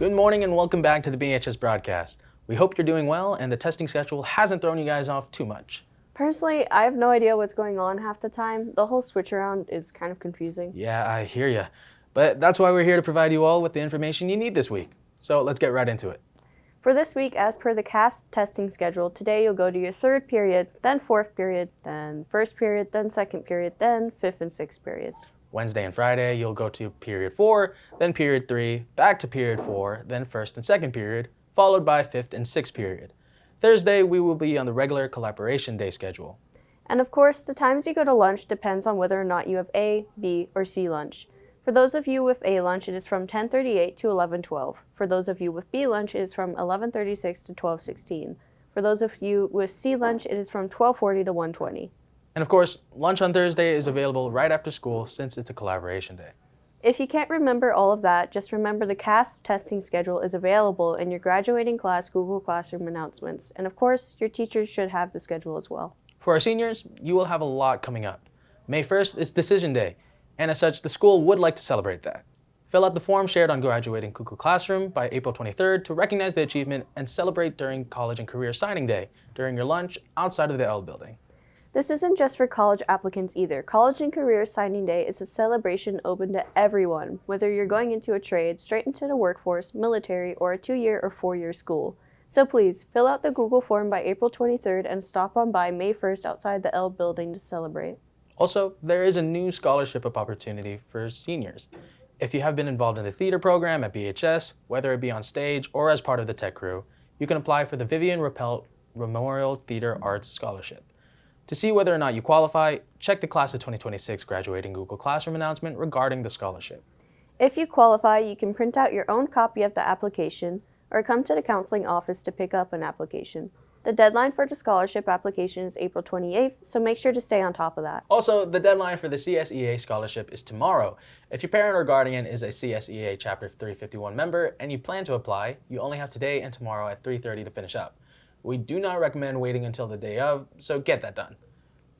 Good morning and welcome back to the BHS broadcast. We hope you're doing well and the testing schedule hasn't thrown you guys off too much. Personally, I have no idea what's going on half the time. The whole switch around is kind of confusing. Yeah, I hear ya. But that's why we're here to provide you all with the information you need this week. So let's get right into it. For this week, as per the CASP testing schedule, today you'll go to your third period, then fourth period, then first period, then second period, then fifth and sixth period. Wednesday and Friday, you'll go to period 4, then period 3, back to period 4, then first and second period, followed by fifth and sixth period. Thursday, we will be on the regular collaboration day schedule. And of course, the times you go to lunch depends on whether or not you have A, B, or C lunch. For those of you with A lunch, it is from 10:38 to 11:12. For those of you with B lunch, it is from 11:36 to 12:16. For those of you with C lunch, it is from 12:40 to 1:20. And of course, lunch on Thursday is available right after school since it's a collaboration day. If you can't remember all of that, just remember the CASP testing schedule is available in your graduating class Google Classroom announcements. And of course, your teachers should have the schedule as well. For our seniors, you will have a lot coming up. May 1st is Decision Day, and as such, the school would like to celebrate that. Fill out the form shared on Graduating Google Classroom by April 23rd to recognize the achievement and celebrate during College and Career Signing Day during your lunch outside of the L building. This isn't just for college applicants either. College and Career Signing Day is a celebration open to everyone, whether you're going into a trade, straight into the workforce, military, or a 2-year or 4-year school. So please, fill out the Google form by April 23rd and stop on by May 1st outside the L building to celebrate. Also, there is a new scholarship opportunity for seniors. If you have been involved in the theater program at BHS, whether it be on stage or as part of the tech crew, you can apply for the Vivian Rappelt Memorial Theater Arts Scholarship. To see whether or not you qualify, check the Class of 2026 Graduating Google Classroom announcement regarding the scholarship. If you qualify, you can print out your own copy of the application or come to the counseling office to pick up an application. The deadline for the scholarship application is April 28th, so make sure to stay on top of that. Also, the deadline for the CSEA scholarship is tomorrow. If your parent or guardian is a CSEA Chapter 351 member and you plan to apply, you only have today and tomorrow at 3:30 to finish up. We do not recommend waiting until the day of, so get that done.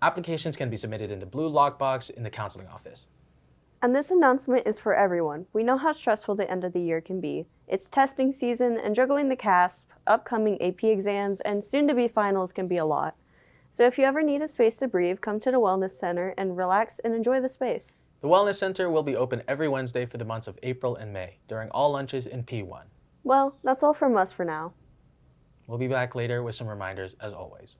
Applications can be submitted in the blue lockbox in the counseling office. And this announcement is for everyone. We know how stressful the end of the year can be. It's testing season, and juggling the CASP, upcoming AP exams, and soon-to-be finals can be a lot. So if you ever need a space to breathe, come to the Wellness Center and relax and enjoy the space. The Wellness Center will be open every Wednesday for the months of April and May, during all lunches in P1. Well, that's all from us for now. We'll be back later with some reminders as always.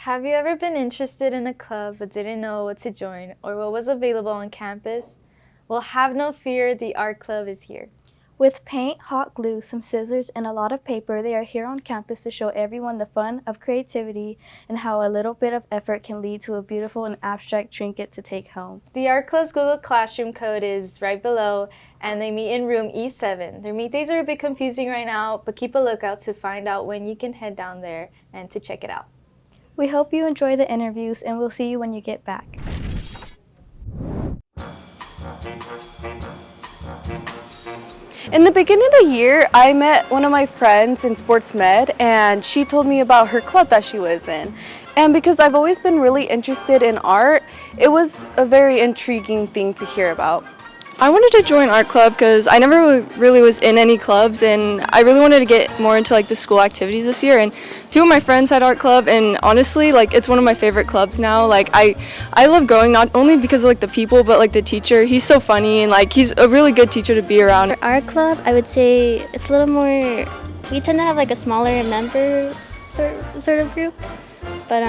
Have you ever been interested in a club but didn't know what to join or what was available on campus? Well, have no fear, the Art Club is here. With paint, hot glue, some scissors, and a lot of paper, they are here on campus to show everyone the fun of creativity and how a little bit of effort can lead to a beautiful and abstract trinket to take home. The Art Club's Google Classroom code is right below, and they meet in room E7. Their meet days are a bit confusing right now, but keep a lookout to find out when you can head down there and to check it out. We hope you enjoy the interviews, and we'll see you when you get back. In the beginning of the year, I met one of my friends in sports med, and she told me about her club that she was in. And because I've always been really interested in art, it was a very intriguing thing to hear about. I wanted to join art club because I never really was in any clubs, and I really wanted to get more into like the school activities this year. And two of my friends had art club, and honestly, like it's one of my favorite clubs now. Like I love going not only because of like the people, but like the teacher. He's so funny, and like he's a really good teacher to be around. For our club, I would say it's a little more. We tend to have like a smaller member sort of group, but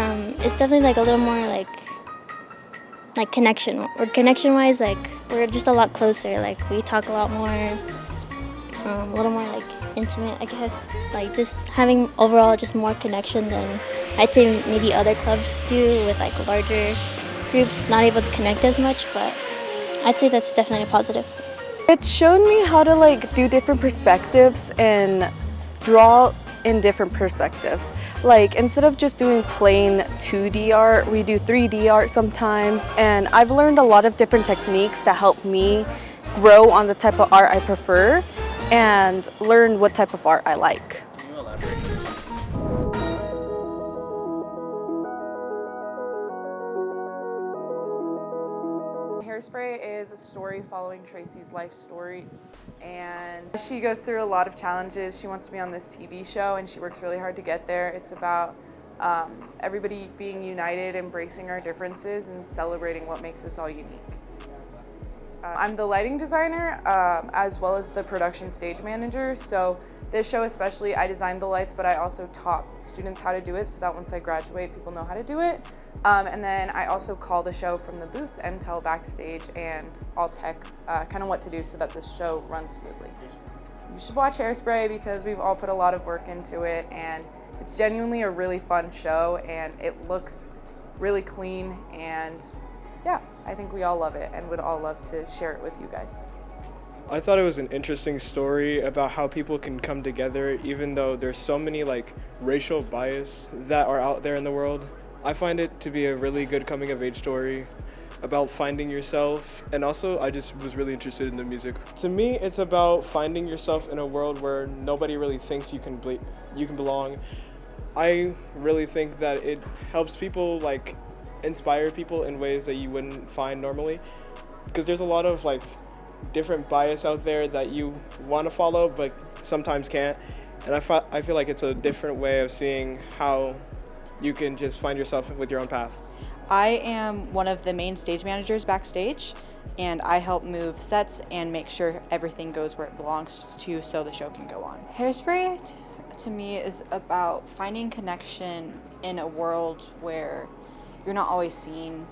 it's definitely like a little more like connection or connection-wise, like we're just a lot closer. Like we talk a lot more, a little more like intimate, I guess. Like just having overall just more connection than I'd say maybe other clubs do with like larger groups, not able to connect as much. But I'd say that's definitely a positive. It showed me how to like do different perspectives and draw in different perspectives. Like instead of just doing plain 2D art, we do 3D art sometimes, and I've learned a lot of different techniques that help me grow on the type of art I prefer and learn what type of art I like. Can you elaborate? Hairspray is a story following Tracy's life story, and she goes through a lot of challenges. She wants to be on this TV show, and she works really hard to get there. It's about everybody being united, embracing our differences, and celebrating what makes us all unique. I'm the lighting designer as well as the production stage manager, so this show especially, I designed the lights, but I also taught students how to do it so that once I graduate, people know how to do it. And then I also call the show from the booth and tell backstage and all tech kind of what to do so that this show runs smoothly. You should watch Hairspray because we've all put a lot of work into it, and it's genuinely a really fun show, and it looks really clean, and yeah, I think we all love it and would all love to share it with you guys. I thought it was an interesting story about how people can come together even though there's so many like racial bias that are out there in the world. I find it to be a really good coming of age story about finding yourself, and also I just was really interested in the music. To me, it's about finding yourself in a world where nobody really thinks you can belong. I really think that it helps people like inspire people in ways that you wouldn't find normally, because there's a lot of like different bias out there that you want to follow but sometimes can't, and I feel like it's a different way of seeing how you can just find yourself with your own path. I am one of the main stage managers backstage, and I help move sets and make sure everything goes where it belongs to so the show can go on. Hairspray to me is about finding connection in a world where you're not always seen.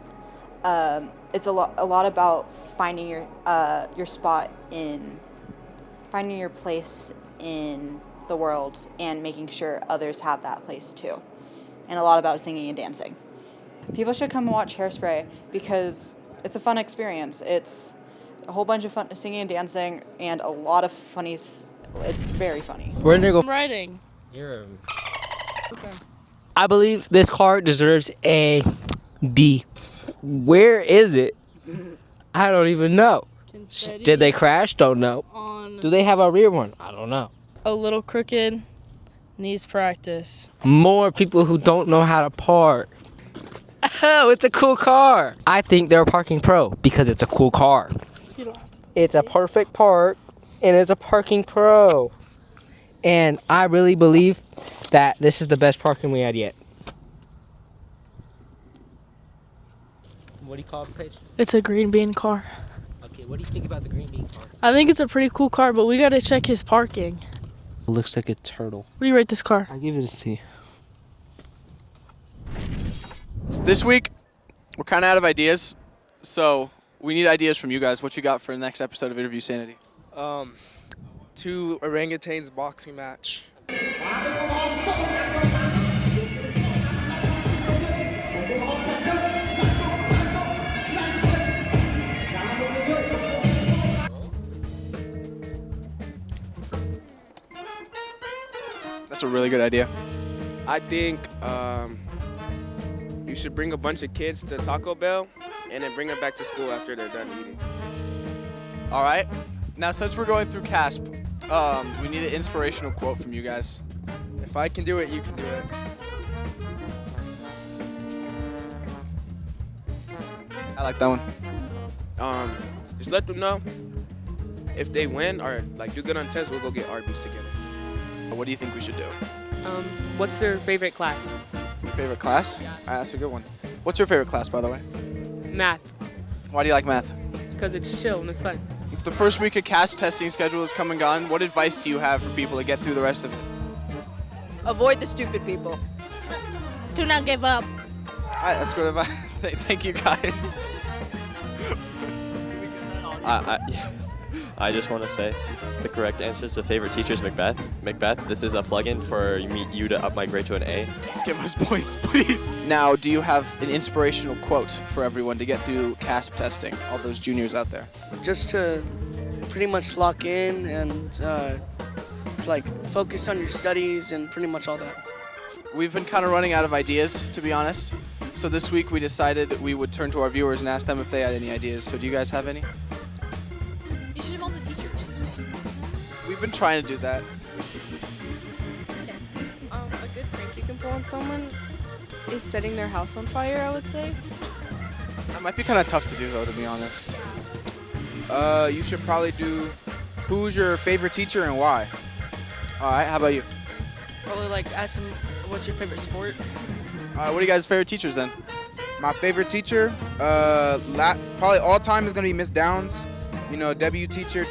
It's a lot about finding your spot finding your place in the world and making sure others have that place too. And a lot about singing and dancing. People should come and watch Hairspray because it's a fun experience. It's a whole bunch of fun singing and dancing and a lot of funny It's very funny. We're gonna go. Writing. I believe this car deserves a D. Where is it? I don't even know. Did they crash? Don't know. Do they have a rear one? I don't know. A little crooked. Needs practice. More people who don't know how to park. Oh, it's a cool car. I think they're a parking pro because it's a cool car. It's a perfect park and it's a parking pro. And I really believe that this is the best parking we had yet. What do you call it, Paige? It's a green bean car. Okay, what do you think about the green bean car? I think it's a pretty cool car, but we gotta check his parking. It looks like a turtle. What do you rate this car? I give it a C. This week, we're kind of out of ideas, so we need ideas from you guys. What you got for the next episode of Interview Sanity? 2 orangutans boxing match. That's a really good idea. I think you should bring a bunch of kids to Taco Bell and then bring them back to school after they're done eating. All right. Now, since we're going through CASP, we need an inspirational quote from you guys. If I can do it, you can do it. I like that one. Just let them know if they win or like do good on tests, we'll go get Arby's together. What do you think we should do? What's their favorite class? Your favorite class? That's a good one. What's your favorite class, by the way? Math, Why do you like math? because it's chill and it's fun. If the first week of CASP testing schedule is come and gone, what advice do you have for people to get through the rest of it? Avoid the stupid people. Do not give up. All right, that's good advice. Thank you, guys. I just want to say the correct answer to favorite teacher is Macbeth. Macbeth, this is a plugin for you to up my grade to an A. Let's give us points, please. Now, do you have an inspirational quote for everyone to get through CASP testing, all those juniors out there? Just to pretty much lock in and like focus on your studies and pretty much all that. We've been kind of running out of ideas, to be honest. So this week we decided we would turn to our viewers and ask them if they had any ideas. So do you guys have any? You should involve the teachers. We've been trying to do that. A good prank you can pull on someone is setting their house on fire, I would say. That might be kind of tough to do, though, to be honest. You should probably do who's your favorite teacher and why. All right, how about you? Probably like ask them what's your favorite sport. All right, what are you guys' favorite teachers then? My favorite teacher, probably all time is gonna be Miss Downs. You know, W teacher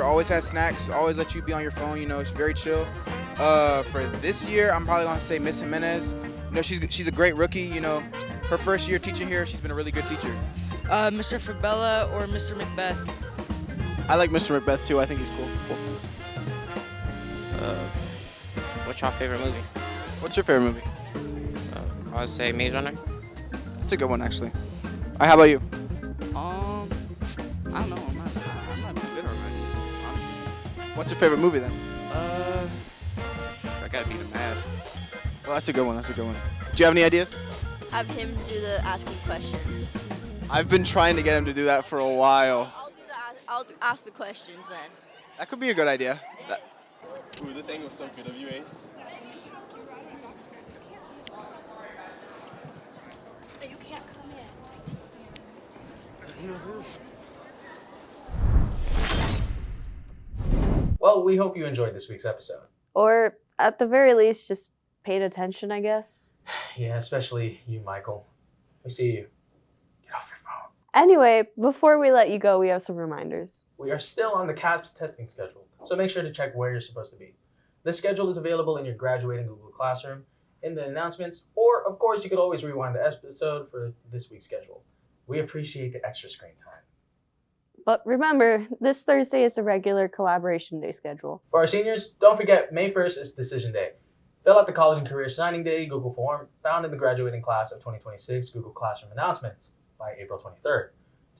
always has snacks, always let you be on your phone. You know, it's very chill. For this year, I'm probably gonna say Miss Jimenez. You know, she's a great rookie. You know, her first year teaching here, she's been a really good teacher. Mr. Fabella or Mr. Macbeth. I like Mr. Macbeth too. I think he's cool. What's your favorite movie? What's your favorite movie? I would say Maze Runner. It's a good one, actually. All right, how about you? I don't know. I'm not good on movies, honestly. What's your favorite movie then? I gotta be The Mask. Well, that's a good one. That's a good one. Do you have any ideas? Have him do the asking questions. I've been trying to get him to do that for a while. I'll ask the questions then. That could be a good idea. Ooh, this angle is so good of you, Ace. You can't come in. Well, we hope you enjoyed this week's episode. Or at the very least, just paid attention, I guess. Yeah, especially you, Michael. We see you. Get off your phone. Anyway, before we let you go, we have some reminders. We are still on the CASP testing schedule, so make sure to check where you're supposed to be. This schedule is available in your graduating Google Classroom, in the announcements, or of course you could always rewind the episode for this week's schedule. We appreciate the extra screen time. But remember, this Thursday is the regular collaboration day schedule. For our seniors, don't forget May 1st is Decision Day. Fill out the College and Career Signing Day Google form found in the graduating class of 2026 Google Classroom announcements by April 23rd.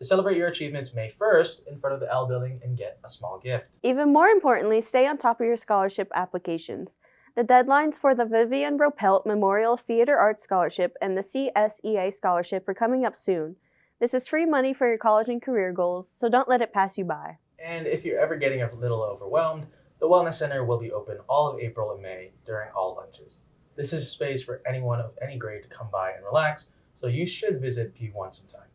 to celebrate your achievements May 1st in front of the L building and get a small gift. Even more importantly, stay on top of your scholarship applications. The deadlines for the Vivian Ropelt Memorial Theater Arts Scholarship and the CSEA Scholarship are coming up soon. This is free money for your college and career goals, so don't let it pass you by. And if you're ever getting a little overwhelmed, the Wellness Center will be open all of April and May during all lunches. This is a space for anyone of any grade to come by and relax, so you should visit P1 sometime.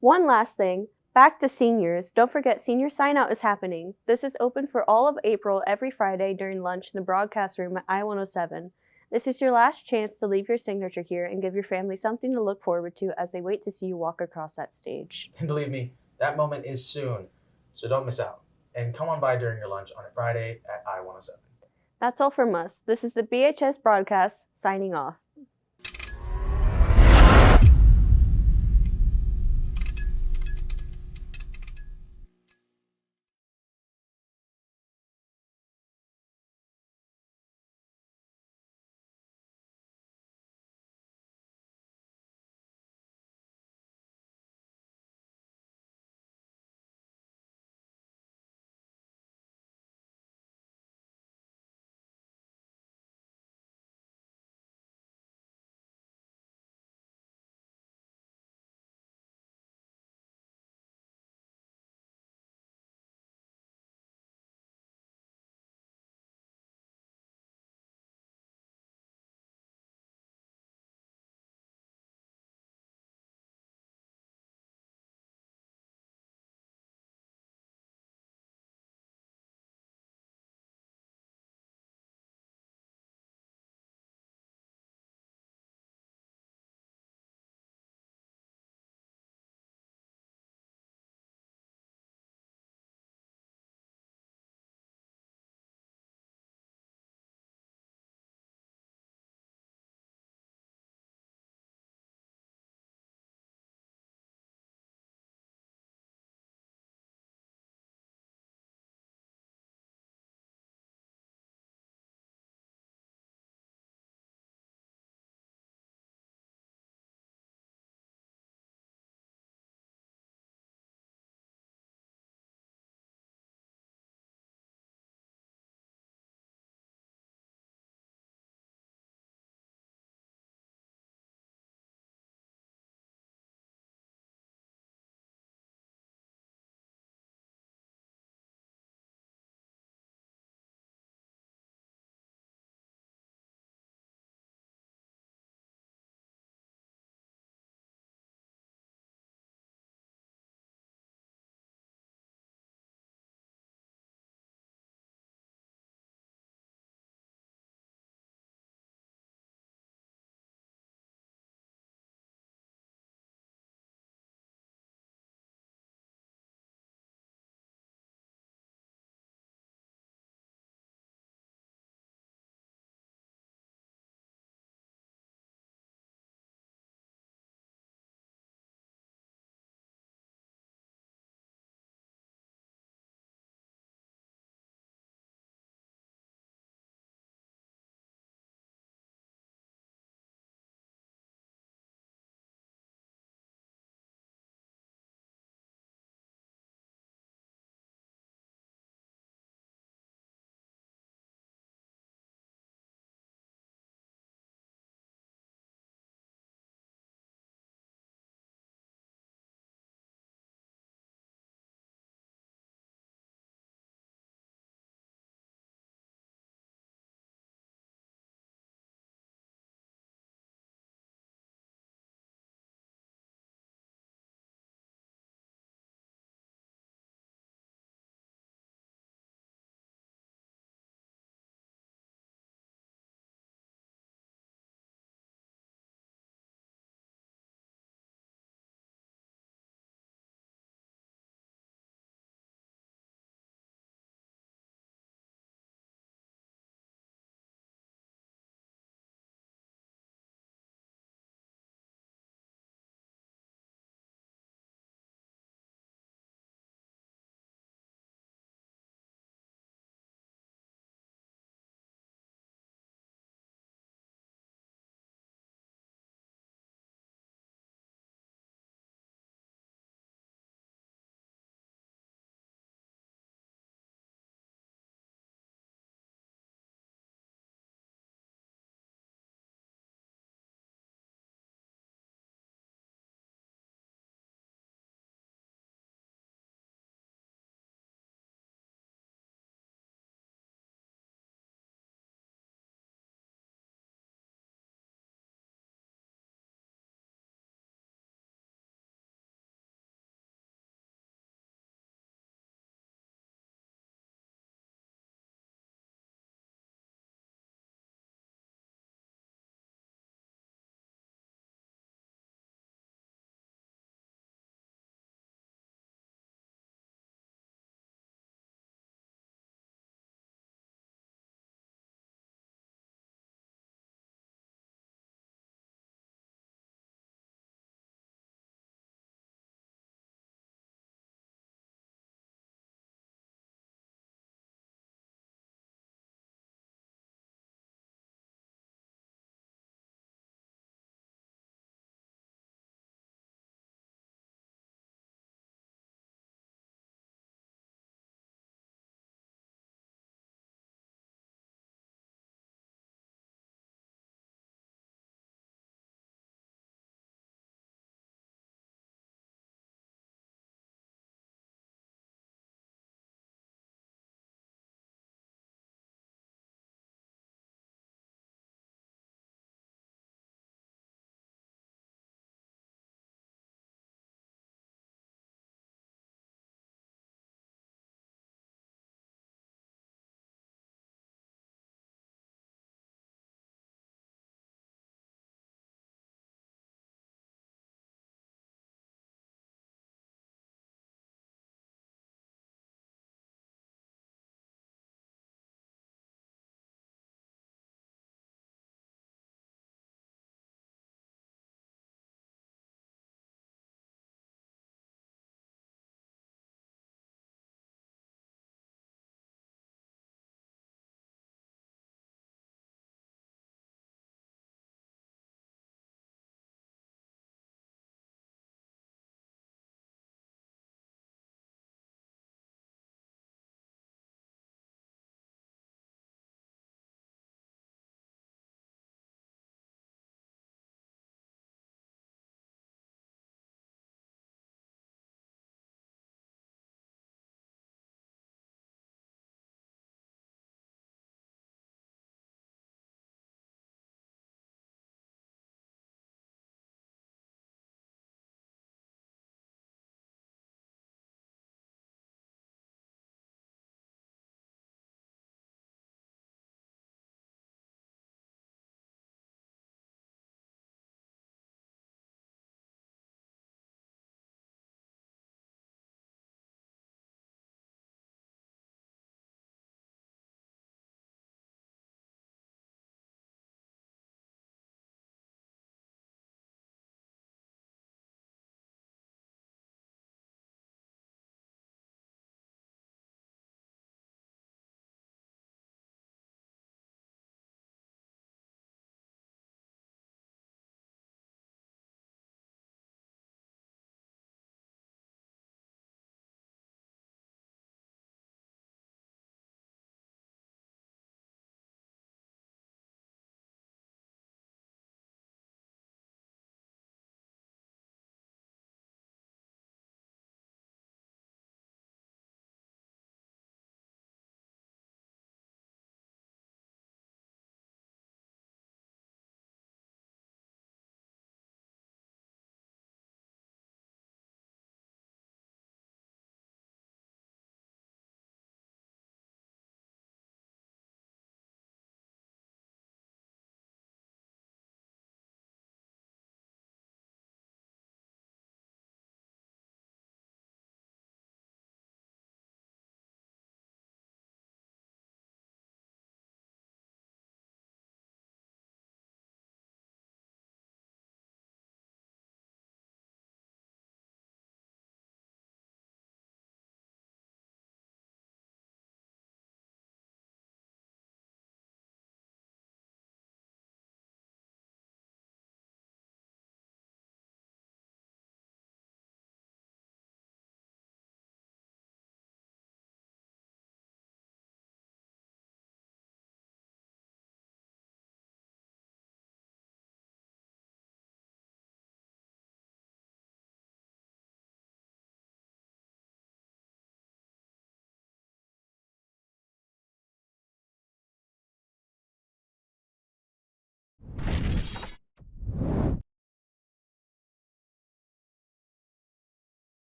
One last thing, back to seniors. Don't forget senior sign out is happening. This is open for all of April every Friday during lunch in the broadcast room at I-107. This is your last chance to leave your signature here and give your family something to look forward to as they wait to see you walk across that stage. And believe me, that moment is soon, so don't miss out. And come on by during your lunch on a Friday at I-107. That's all from us. This is the BHS broadcast signing off.